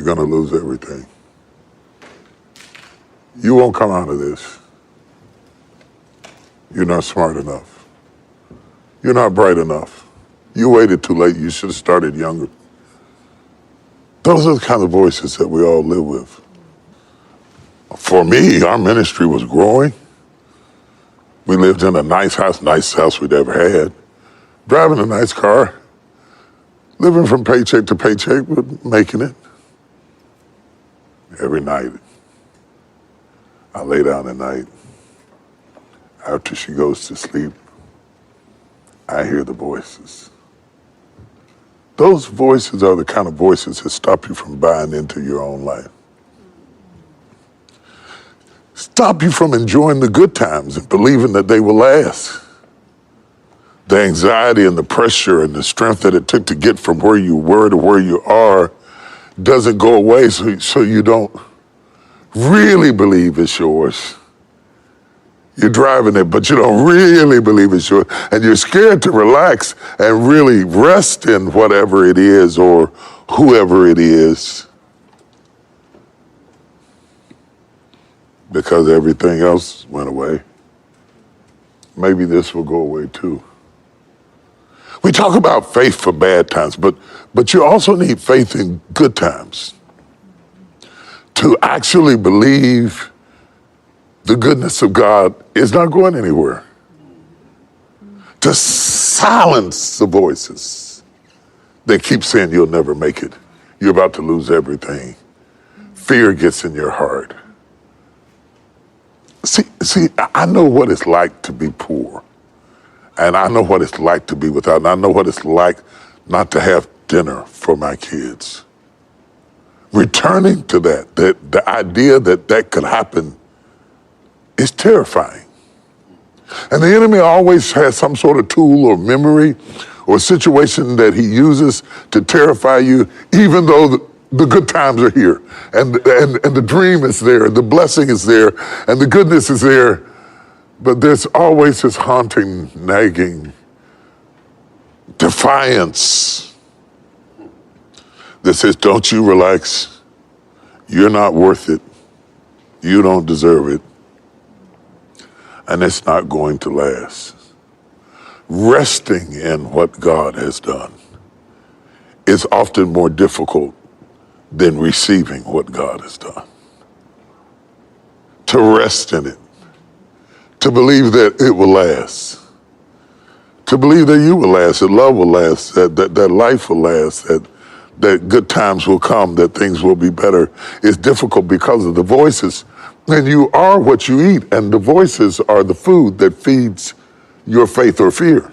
you're going to lose everything. You won't come out of this. You're not smart enough. You're not bright enough. You waited too late. You should have started younger. Those are the kind of voices that we all live with. For me, our ministry was growing. We lived in a nicest house we'd ever had, driving a nice car, living from paycheck to paycheck, but making it. Every night, I lay down at night. After she goes to sleep, I hear the voices. Those voices are the kind of voices that stop you from buying into your own life. Stop you from enjoying the good times and believing that they will last. The anxiety and the pressure and the strength that it took to get from where you were to where you are doesn't go away, so you don't really believe it's yours. You're driving it, but you don't really believe it's yours. And you're scared to relax and really rest in whatever it is or whoever it is, because everything else went away. Maybe this will go away too. We talk about faith for bad times, but you also need faith in good times. To actually believe the goodness of God is not going anywhere. To silence the voices that keep saying you'll never make it. You're about to lose everything. Fear gets in your heart. See, I know what it's like to be poor. And I know what it's like to be without. And I know what it's like not to have dinner for my kids. Returning to that the idea that could happen is terrifying. And the enemy always has some sort of tool or memory or situation that he uses to terrify you, even though the good times are here and the dream is there, the blessing is there, and the goodness is there. But there's always this haunting, nagging defiance that says, don't you relax. You're not worth it. You don't deserve it. And it's not going to last. Resting in what God has done is often more difficult than receiving what God has done. To rest in it. To believe that it will last. To believe that you will last, that love will last, that life will last, that good times will come, that things will be better, is difficult because of the voices. And you are what you eat, and the voices are the food that feeds your faith or fear.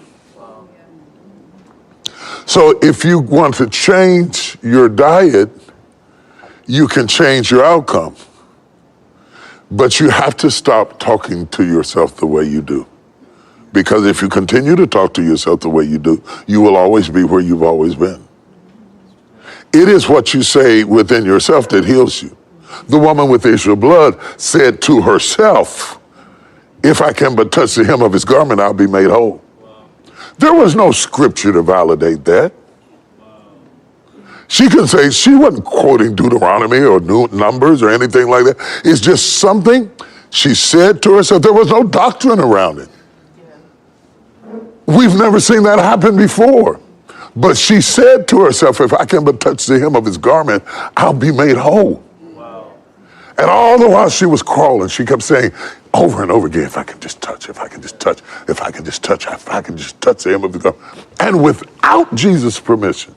So if you want to change your diet, you can change your outcome. But you have to stop talking to yourself the way you do. Because if you continue to talk to yourself the way you do, you will always be where you've always been. It is what you say within yourself that heals you. The woman with the issue of blood said to herself, if I can but touch the hem of his garment, I'll be made whole. There was no scripture to validate that. She could say, she wasn't quoting Deuteronomy or Numbers or anything like that. It's just something she said to herself. There was no doctrine around it. We've never seen that happen before. But she said to herself, if I can but touch the hem of his garment, I'll be made whole. Wow. And all the while she was crawling, she kept saying over and over again, if I can just touch, if I can just touch, if I can just touch, if I can just touch the hem of his garment. And without Jesus' permission,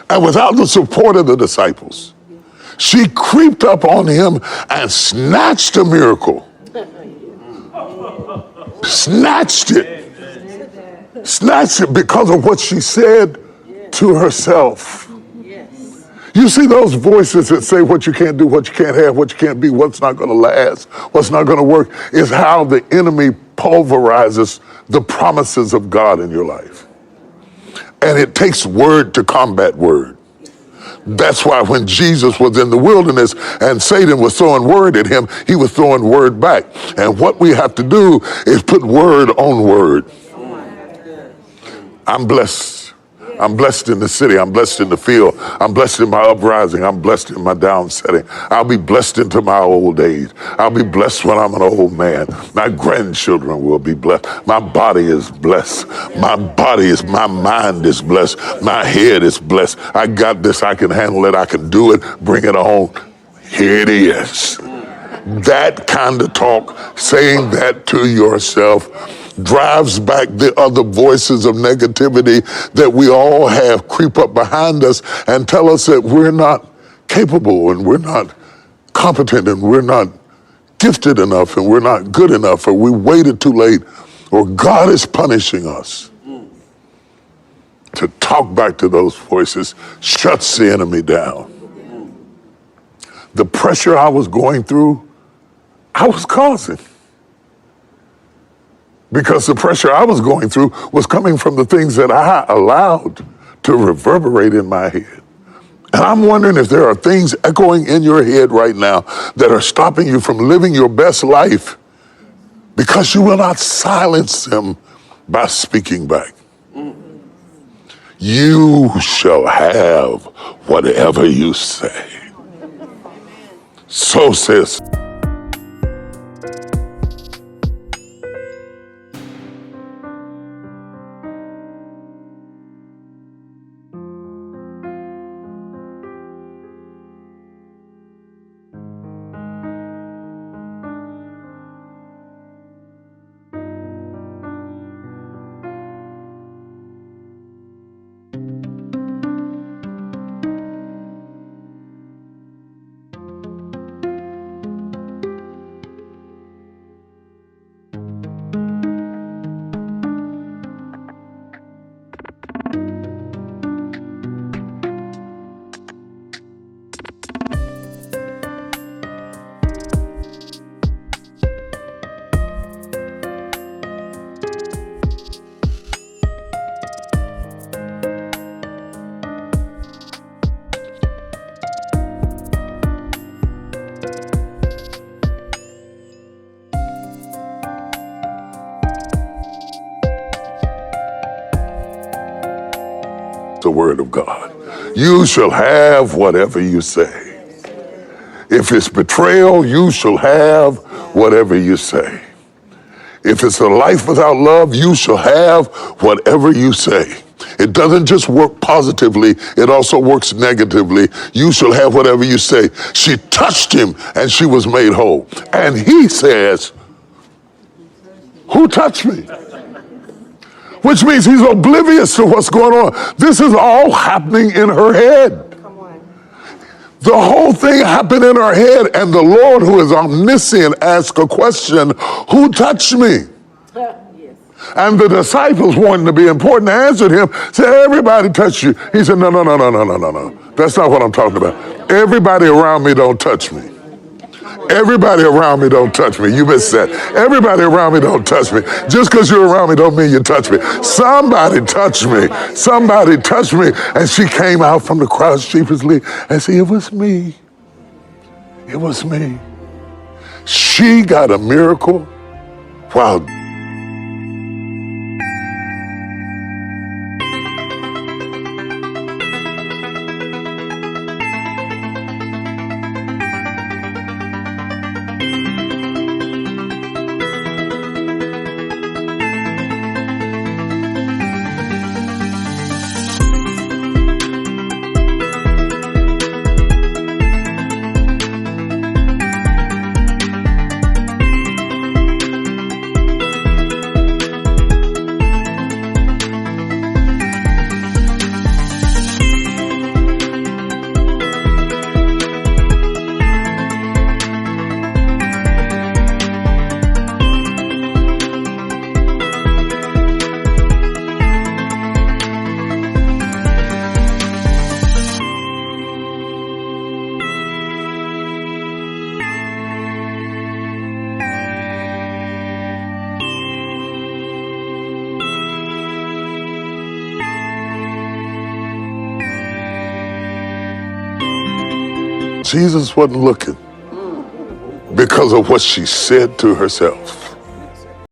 and without the support of the disciples, she creeped up on him and snatched a miracle. Snatched it. Snatched it because of what she said to herself. You see those voices that say what you can't do, what you can't have, what you can't be, what's not going to last, what's not going to work, is how the enemy pulverizes the promises of God in your life. And it takes word to combat word. That's why when Jesus was in the wilderness and Satan was throwing word at him, he was throwing word back. And what we have to do is put word on word. I'm blessed. I'm blessed in the city. I'm blessed in the field. I'm blessed in my uprising. I'm blessed in my downsetting. I'll be blessed into my old age. I'll be blessed when I'm an old man. My grandchildren will be blessed. My body is blessed. My mind is blessed. My head is blessed. I got this. I can handle it. I can do it. Bring it on. Here it is. That kind of talk, saying that to yourself, drives back the other voices of negativity that we all have creep up behind us and tell us that we're not capable and we're not competent and we're not gifted enough and we're not good enough or we waited too late or God is punishing us. To talk back to those voices shuts the enemy down. The pressure I was going through, I was causing. Because the pressure I was going through was coming from the things that I allowed to reverberate in my head. And I'm wondering if there are things echoing in your head right now that are stopping you from living your best life because you will not silence them by speaking back. You shall have whatever you say. So says the word of God. You shall have whatever you say. If it's betrayal, you shall have whatever you say. If it's a life without love, you shall have whatever you say. It doesn't just work positively, it also works negatively. You shall have whatever you say. She touched him and she was made whole. And he says, who touched me? Which means he's oblivious to what's going on. This is all happening in her head. The whole thing happened in her head, and the Lord, who is omniscient, asked a question, who touched me? And the disciples, wanting to be important, answered him, said, everybody touched you. He said, no. That's not what I'm talking about. Everybody around me don't touch me. Everybody around me don't touch me. You missed that. Everybody around me don't touch me. Just because you're around me don't mean you touch me. Somebody touched me. Somebody touched me. And she came out from the crowd sheepishly and said, it was me. It was me. She got a miracle while Jesus wasn't looking because of what she said to herself.